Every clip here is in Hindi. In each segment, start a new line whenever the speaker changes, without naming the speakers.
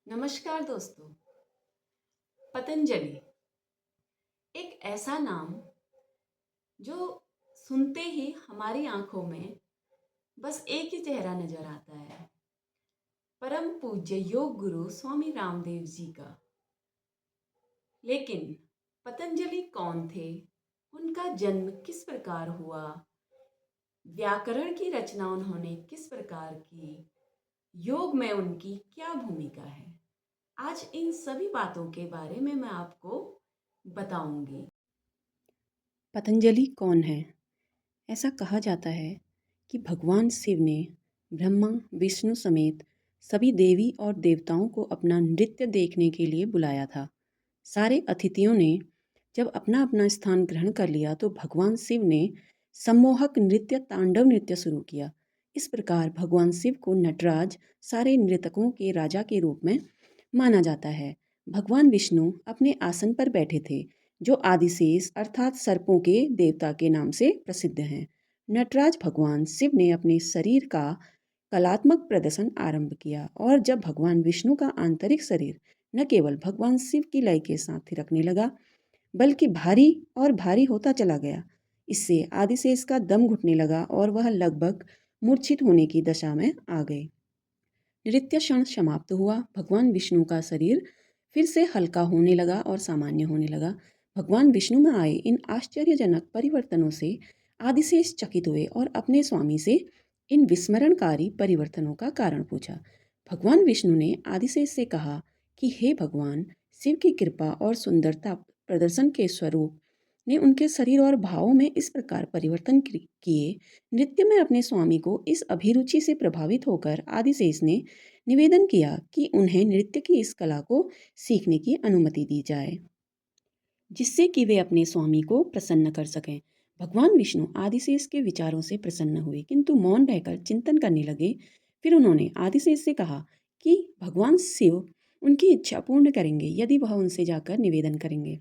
नमस्कार दोस्तों। पतंजलि एक ऐसा नाम जो सुनते ही हमारी आंखों में बस एक ही चेहरा नजर आता है, परम पूज्य योग गुरु स्वामी रामदेव जी का। लेकिन पतंजलि कौन थे, उनका जन्म किस प्रकार हुआ, व्याकरण की रचना उन्होंने किस प्रकार की, योग में उनकी क्या भूमिका है, आज इन सभी बातों के बारे में मैं आपको बताऊंगी।
पतंजलि कौन है? ऐसा कहा जाता है कि भगवान शिव ने ब्रह्मा, विष्णु समेत सभी देवी और देवताओं को अपना नृत्य देखने के लिए बुलाया था। सारे अतिथियों ने जब अपना अपना स्थान ग्रहण कर लिया तो भगवान शिव ने सम्मोहक नृत्य तांडव नृत्य शुरू किया। इस प्रकार भगवान शिव को नटराज, सारे नर्तकों के राजा के रूप में माना जाता है। भगवान विष्णु अपने आसन पर बैठे थे, जो आदिशेष अर्थात सर्पों के देवता के नाम से प्रसिद्ध हैं। नटराज भगवान शिव ने अपने शरीर का कलात्मक प्रदर्शन आरंभ किया और जब भगवान विष्णु का आंतरिक शरीर न केवल भगवान शिव की लय के साथ थिरकने लगा, बल्कि भारी और भारी होता चला गया। इससे आदिशेष का दम घुटने लगा और वह लगभग मूर्छित होने की दशा में आ गए। नृत्य क्षण समाप्त हुआ। भगवान विष्णु का शरीर फिर से हल्का होने लगा और सामान्य होने लगा। भगवान विष्णु में आए इन आश्चर्यजनक परिवर्तनों से आदिशेष चकित हुए और अपने स्वामी से इन विस्मरणकारी परिवर्तनों का कारण पूछा। भगवान विष्णु ने आदिशेष से कहा कि हे भगवान, शिव की कृपा और सुंदरता प्रदर्शन के स्वरूप ने उनके शरीर और भावों में इस प्रकार परिवर्तन किए। नृत्य में अपने स्वामी को इस अभिरुचि से प्रभावित होकर आदिशेष ने निवेदन किया कि उन्हें नृत्य की इस कला को सीखने की अनुमति दी जाए, जिससे कि वे अपने स्वामी को प्रसन्न कर सकें। भगवान विष्णु आदिशेष के विचारों से प्रसन्न हुए, किंतु मौन रहकर चिंतन करने लगे। फिर उन्होंने आदिशेष से कहा कि भगवान शिव उनकी इच्छा पूर्ण करेंगे यदि वह उनसे जाकर निवेदन करेंगे।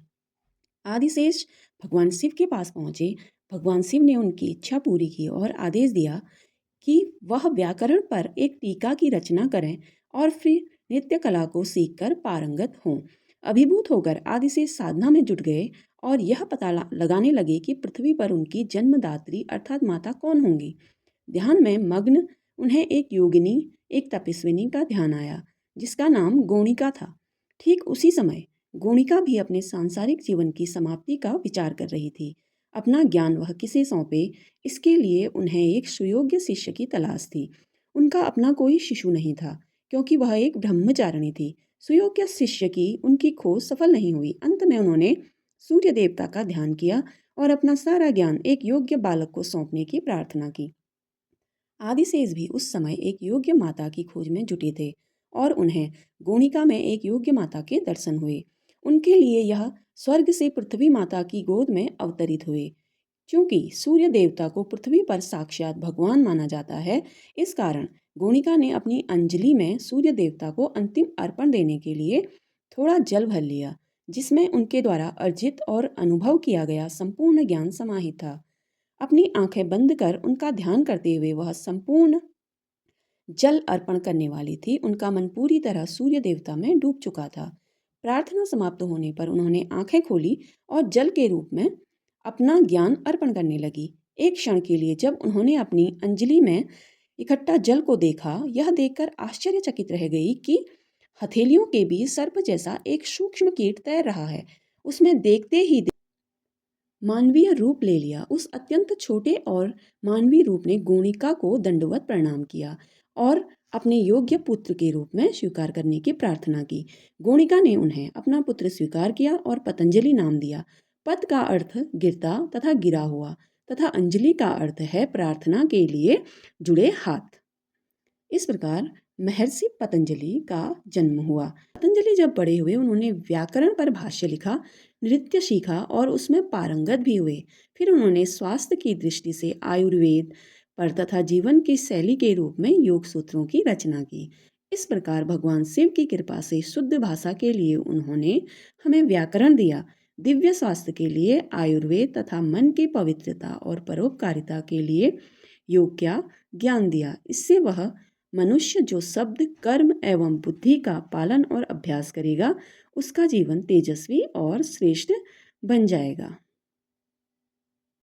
आदिशेष भगवान शिव के पास पहुंचे। भगवान शिव ने उनकी इच्छा पूरी की और आदेश दिया कि वह व्याकरण पर एक टीका की रचना करें और फिर नृत्य कला को सीखकर पारंगत हों। अभिभूत होकर आदिशेष साधना में जुट गए और यह पता लगाने लगे कि पृथ्वी पर उनकी जन्मदात्री अर्थात माता कौन होंगी। ध्यान में मग्न उन्हें एक योगिनी, एक तपस्विनी का ध्यान आया, जिसका नाम गोणिका था। ठीक उसी समय गोणिका भी अपने सांसारिक जीवन की समाप्ति का विचार कर रही थी। अपना ज्ञान वह किसे सौंपे, इसके लिए उन्हें एक सुयोग्य शिष्य की तलाश थी। उनका अपना कोई शिशु नहीं था, क्योंकि वह एक ब्रह्मचारिणी थी। सुयोग्य शिष्य की उनकी खोज सफल नहीं हुई। अंत में उन्होंने सूर्य देवता का ध्यान किया और अपना सारा ज्ञान एक योग्य बालक को सौंपने की प्रार्थना की। आदिशेष भी उस समय एक योग्य माता की खोज में जुटे थे और उन्हें गोणिका में एक योग्य माता के दर्शन हुए। उनके लिए यह स्वर्ग से पृथ्वी माता की गोद में अवतरित हुए। क्योंकि सूर्य देवता को पृथ्वी पर साक्षात भगवान माना जाता है, इस कारण गोणिका ने अपनी अंजलि में सूर्य देवता को अंतिम अर्पण देने के लिए थोड़ा जल भर लिया, जिसमें उनके द्वारा अर्जित और अनुभव किया गया संपूर्ण ज्ञान समाहित था। अपनी आंखें बंद कर उनका ध्यान करते हुए वह संपूर्ण जल अर्पण करने वाली थी। उनका मन पूरी तरह सूर्य देवता में डूब चुका था। प्रार्थना समाप्त होने पर उन्होंने आंखें खोली और जल के रूप में अपना ज्ञान अर्पण करने लगी। एक क्षण के लिए जब उन्होंने अपनी अंजलि में इकट्ठा जल को देखा, यह देखकर आश्चर्यचकित रह गई कि हथेलियों के बीच सर्प जैसा एक सूक्ष्म कीट तैर रहा है। उसमें देखते ही मानवीय रूप ले लिया। उस अत्यंत छोटे और मानवीय रूप ने गोणिका को दंडवत प्रणाम किया और अपने योग्य पुत्र के रूप में स्वीकार करने की प्रार्थना की। गोणिका ने उन्हें अपना पुत्र स्वीकार किया और पतंजलि नाम दिया। पद का अर्थ गिरता तथा गिरा हुआ तथा अंजलि का अर्थ है प्रार्थना के लिए जुड़े हाथ। इस प्रकार महर्षि पतंजलि का जन्म हुआ। पतंजलि जब बड़े हुए, उन्होंने व्याकरण पर भाष्य लिखा, नृत्य सीखा और उसमें पारंगत भी हुए। फिर उन्होंने स्वास्थ्य की दृष्टि से आयुर्वेद पर तथा जीवन की शैली के रूप में योग सूत्रों की रचना की। इस प्रकार भगवान शिव की कृपा से शुद्ध भाषा के लिए उन्होंने हमें व्याकरण दिया, दिव्य स्वास्थ्य के लिए आयुर्वेद तथा मन की पवित्रता और परोपकारिता के लिए योग का ज्ञान दिया। इससे वह मनुष्य जो शब्द, कर्म एवं बुद्धि का पालन और अभ्यास करेगा, उसका जीवन तेजस्वी और श्रेष्ठ बन जाएगा।